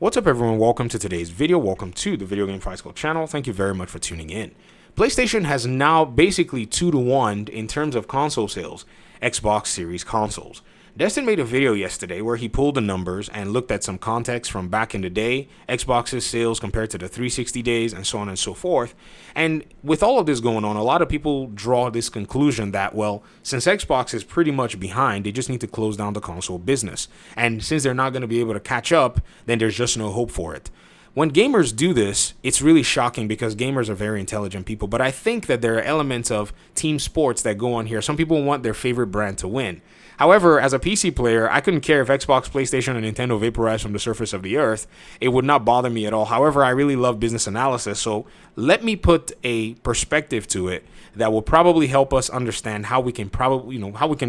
What's up, everyone? Welcome to today's video. Welcome to the Video Game Fight Club channel. Thank you very much for tuning in. PlayStation has now basically 2-to-1 in terms of console sales, Xbox Series consoles. Destin made a video yesterday where he pulled the numbers and looked at some context from back in the day, Xbox's sales compared to the 360 days, and so on and so forth. And with all of this going on, a lot of people draw this conclusion that, well, since Xbox is pretty much behind, they just need to close down the console business. And since they're not going to be able to catch up, then there's just no hope for it. When gamers do this, it's really shocking because gamers are very intelligent people. But I think that there are elements of team sports that go on here. Some people want their favorite brand to win. However, as a PC player, I couldn't care if Xbox, PlayStation, and Nintendo vaporized from the surface of the earth. It would not bother me at all. However, I really love business analysis, so let me put a perspective to it that will probably help us understand how we can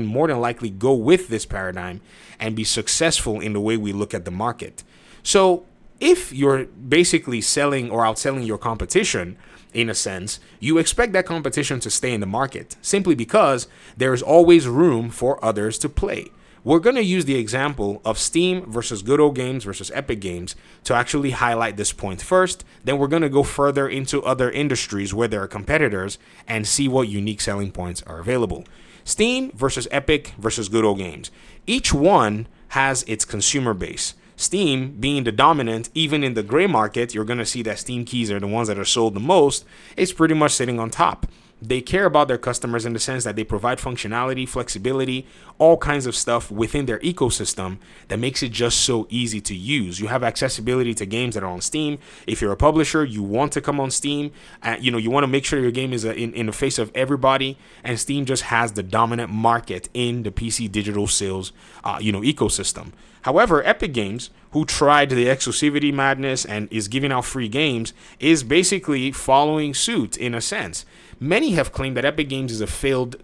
more than likely go with this paradigm and be successful in the way we look at the market. So, if you're basically selling or outselling your competition, in a sense, you expect that competition to stay in the market simply because there is always room for others to play. We're going to use the example of Steam versus Good Old Games versus Epic Games to actually highlight this point first. Then we're going to go further into other industries where there are competitors and see what unique selling points are available. Steam versus Epic versus Good Old Games. Each one has its consumer base. Steam being the dominant, even in the gray market, you're going to see that Steam keys are the ones that are sold the most. It's pretty much sitting on top. They care about their customers in the sense that they provide functionality, flexibility, all kinds of stuff within their ecosystem that makes it just so easy to use. You have accessibility to games that are on Steam. If you're a publisher, you want to come on Steam. You want to make sure your game is in the face of everybody. And Steam just has the dominant market in the PC digital sales, ecosystem. However, Epic Games, who tried the exclusivity madness and is giving out free games, is basically following suit in a sense. Many have claimed that Epic Games is a failed,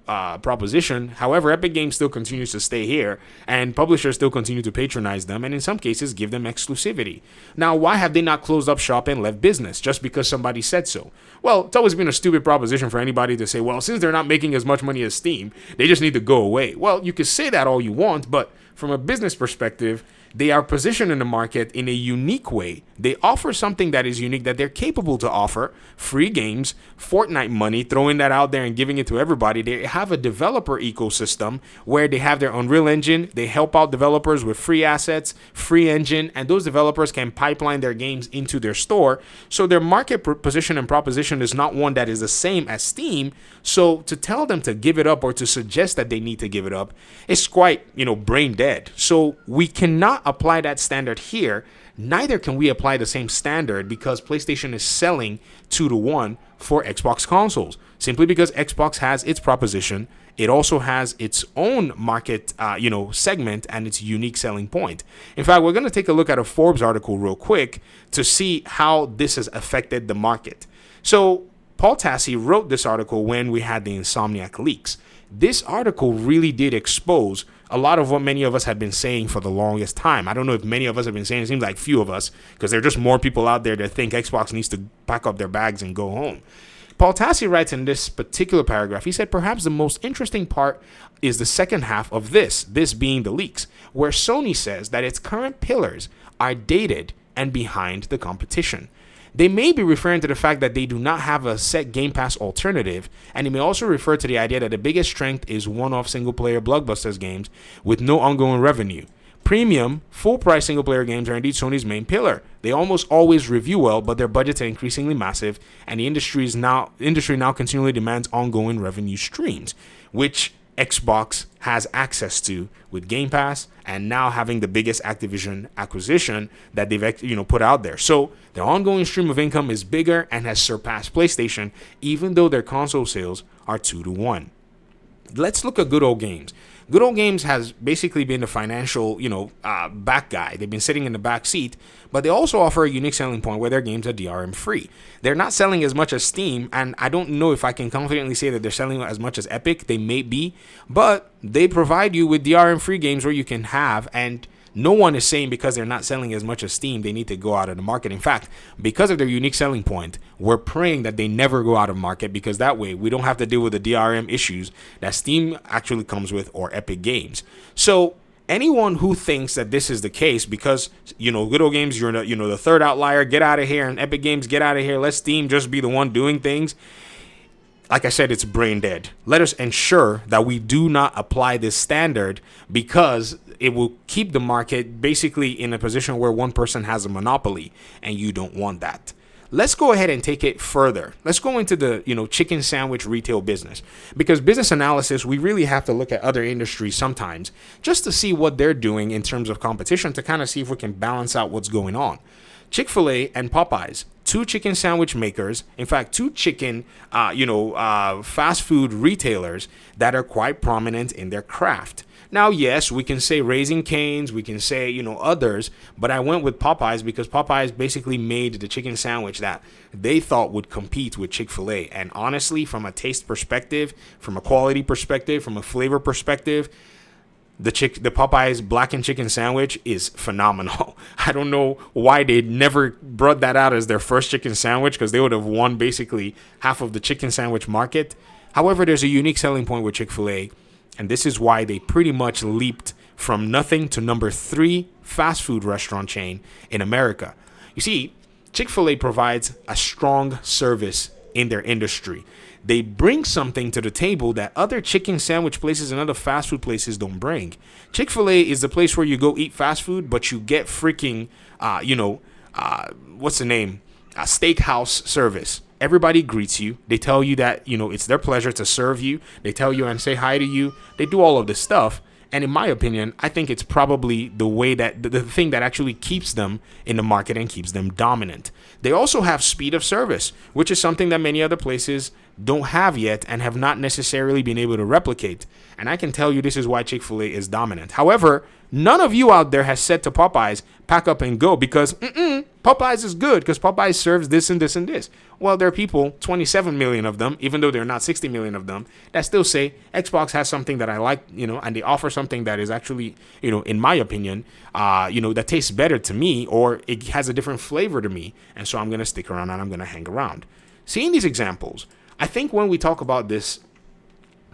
proposition. However, Epic Games still continues to stay here, and publishers still continue to patronize them, and in some cases give them exclusivity. Now, why have they not closed up shop and left business just because somebody said so? Well, it's always been a stupid proposition for anybody to say, well, since they're not making as much money as Steam, they just need to go away. Well, you could say that all you want, but from a business perspective, they are positioned in the market in a unique way. They offer something that is unique that they're capable to offer. Free games, Fortnite money, throwing that out there and giving it to everybody. They have a developer ecosystem where they have their Unreal Engine. They help out developers with free assets, free engine, and those developers can pipeline their games into their store. So their market position and proposition is not one that is the same as Steam. So to tell them to give it up or to suggest that they need to give it up is quite, brain dead. So we cannot apply that standard here. Neither can we apply the same standard because PlayStation is selling 2-to-1 for Xbox consoles. Simply because Xbox has its proposition, it also has its own market, segment and its unique selling point. In fact, we're going to take a look at a Forbes article real quick to see how this has affected the market. So Paul Tassi wrote this article when we had the Insomniac leaks. This article really did expose a lot of what many of us had been saying for the longest time. I don't know if many of us have been saying, it seems like few of us, because there are just more people out there that think Xbox needs to pack up their bags and go home. Paul Tassi writes in this particular paragraph, he said, perhaps the most interesting part is the second half of this being the leaks, where Sony says that its current pillars are dated and behind the competition. They may be referring to the fact that they do not have a set Game Pass alternative, and it may also refer to the idea that the biggest strength is one-off single-player blockbusters games with no ongoing revenue. Premium, full-price single-player games are indeed Sony's main pillar. They almost always review well, but their budgets are increasingly massive, and the industry now continually demands ongoing revenue streams, which Xbox has access to with Game Pass and now having the biggest Activision acquisition that they've put out there. So their ongoing stream of income is bigger and has surpassed PlayStation, even though their console sales are 2-to-1. Let's look at Good Old Games. Good Old Games has basically been the financial, back guy. They've been sitting in the back seat, but they also offer a unique selling point where their games are DRM free. They're not selling as much as Steam, and I don't know if I can confidently say that they're selling as much as Epic. They may be, but they provide you with DRM free games where you can have, and no one is saying because they're not selling as much as Steam, they need to go out of the market. In fact, because of their unique selling point, we're praying that they never go out of market because that way we don't have to deal with the DRM issues that Steam actually comes with or Epic Games. So Anyone who thinks that this is the case because, Good Old Games, you're the third outlier, get out of here, and Epic Games, get out of here, let Steam just be the one doing things. Like I said, it's brain dead. Let us ensure that we do not apply this standard, because it will keep the market basically in a position where one person has a monopoly, and you don't want that. Let's go ahead and take it further. Let's go into the, chicken sandwich retail business, because business analysis, we really have to look at other industries sometimes just to see what they're doing in terms of competition, to kind of see if we can balance out what's going on. Chick-fil-A and Popeyes, two chicken sandwich makers, in fact, two chicken, fast food retailers that are quite prominent in their craft. Now, yes, we can say Raising Cane's, we can say, others, but I went with Popeyes because Popeyes basically made the chicken sandwich that they thought would compete with Chick-fil-A. And honestly, from a taste perspective, from a quality perspective, from a flavor perspective, the Popeyes blackened chicken sandwich is phenomenal. I don't know why they never brought that out as their first chicken sandwich, because they would have won basically half of the chicken sandwich market. However, there's a unique selling point with Chick-fil-A, and this is why they pretty much leaped from nothing to number 3 fast food restaurant chain in America. You see, Chick-fil-A provides a strong service in their industry. They bring something to the table that other chicken sandwich places and other fast food places don't bring. Chick-fil-A is the place where you go eat fast food, but you get freaking, what's the name? A steakhouse service. Everybody greets you. They tell you that, it's their pleasure to serve you. They tell you and say hi to you. They do all of this stuff. And in my opinion, I think it's probably the way that the thing that actually keeps them in the market and keeps them dominant. They also have speed of service, which is something that many other places don't have yet and have not necessarily been able to replicate. And I can tell you this is why Chick-fil-A is dominant. However, none of you out there has said to Popeyes, pack up and go, because Popeyes is good because Popeyes serves this and this and this. Well, there are people, 27 million of them, even though there are not 60 million of them, that still say Xbox has something that I like, and they offer something that is actually, in my opinion, that tastes better to me, or it has a different flavor to me. And so I'm going to stick around and I'm going to hang around. Seeing these examples, I think when we talk about this,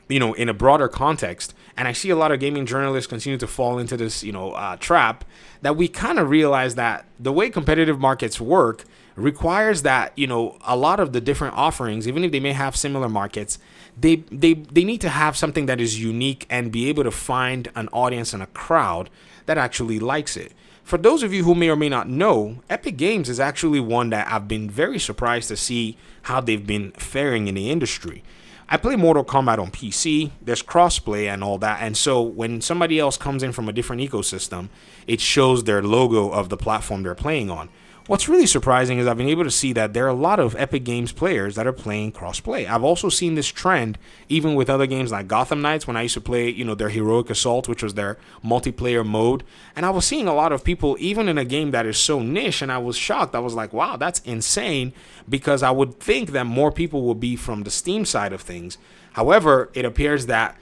in a broader context, and I see a lot of gaming journalists continue to fall into this, trap, that we kind of realize that the way competitive markets work requires that, a lot of the different offerings, even if they may have similar markets, they need to have something that is unique and be able to find an audience and a crowd that actually likes it. For those of you who may or may not know, Epic Games is actually one that I've been very surprised to see how they've been faring in the industry. I play Mortal Kombat on PC, there's crossplay and all that, and so when somebody else comes in from a different ecosystem, it shows their logo of the platform they're playing on. What's really surprising is I've been able to see that there are a lot of Epic Games players that are playing crossplay. I've also seen this trend even with other games like Gotham Knights, when I used to play, their Heroic Assault, which was their multiplayer mode. And I was seeing a lot of people, even in a game that is so niche, and I was shocked. I was like, wow, that's insane, because I would think that more people would be from the Steam side of things. However, it appears that,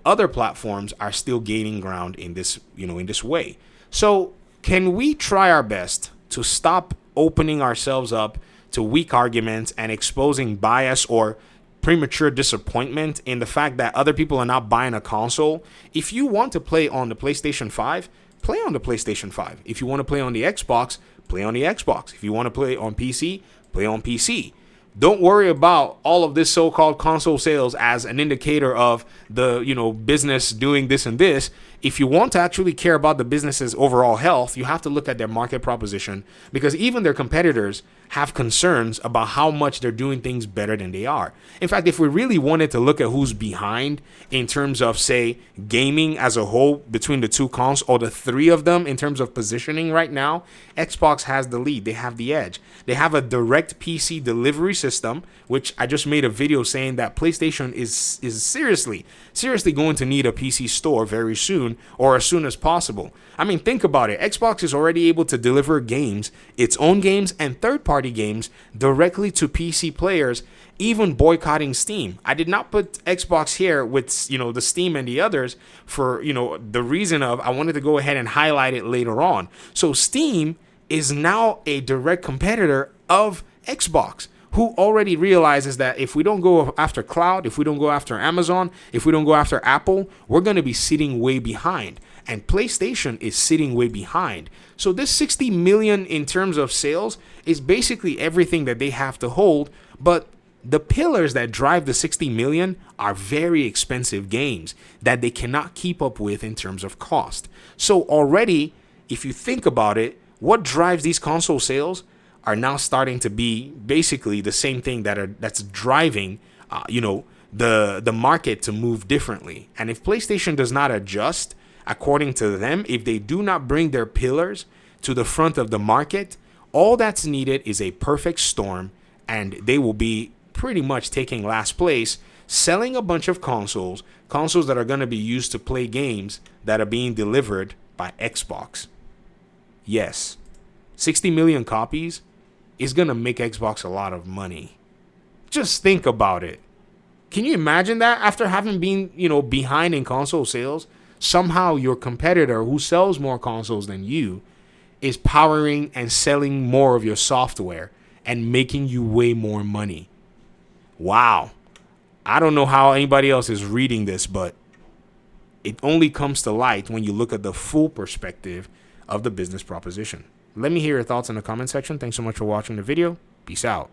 other platforms are still gaining ground in this, in this way. So can we try our best to stop opening ourselves up to weak arguments and exposing bias or premature disappointment in the fact that other people are not buying a console? If you want to play on the PlayStation 5, play on the PlayStation 5. If you want to play on the Xbox, play on the Xbox. If you want to play on PC, play on PC. Don't worry about all of this so-called console sales as an indicator of the, business doing this and this. If you want to actually care about the business's overall health, you have to look at their market proposition, because even their competitors have concerns about how much they're doing things better than they are. In fact, if we really wanted to look at who's behind in terms of, say, gaming as a whole between the two consoles, or the three of them in terms of positioning right now, Xbox has the lead. They have the edge. They have a direct PC delivery system, which I just made a video saying that PlayStation is seriously going to need a PC store very soon, or as soon as possible. I mean, think about it. Xbox is already able to deliver games, its own games and third-party games, directly to PC players, even boycotting Steam. I did not put Xbox here with, the Steam and the others for, the reason of I wanted to go ahead and highlight it later on. So Steam is now a direct competitor of Xbox, who already realizes that if we don't go after cloud, if we don't go after Amazon, if we don't go after Apple, we're going to be sitting way behind. and PlayStation is sitting way behind. So this 60 million in terms of sales is basically everything that they have to hold, but the pillars that drive the 60 million are very expensive games that they cannot keep up with in terms of cost. So already, if you think about it, what drives these console sales are now starting to be basically the same thing that's driving, the market to move differently. And if PlayStation does not adjust according to them, if they do not bring their pillars to the front of the market, all that's needed is a perfect storm, and they will be pretty much taking last place, selling a bunch of consoles that are going to be used to play games that are being delivered by Xbox. Yes, 60 million copies is going to make Xbox a lot of money. Just think about it. Can you imagine that? After having been, behind in console sales, somehow your competitor who sells more consoles than you is powering and selling more of your software and making you way more money. Wow. I don't know how anybody else is reading this, but it only comes to light when you look at the full perspective of the business proposition. Let me hear your thoughts in the comment section. Thanks so much for watching the video. Peace out.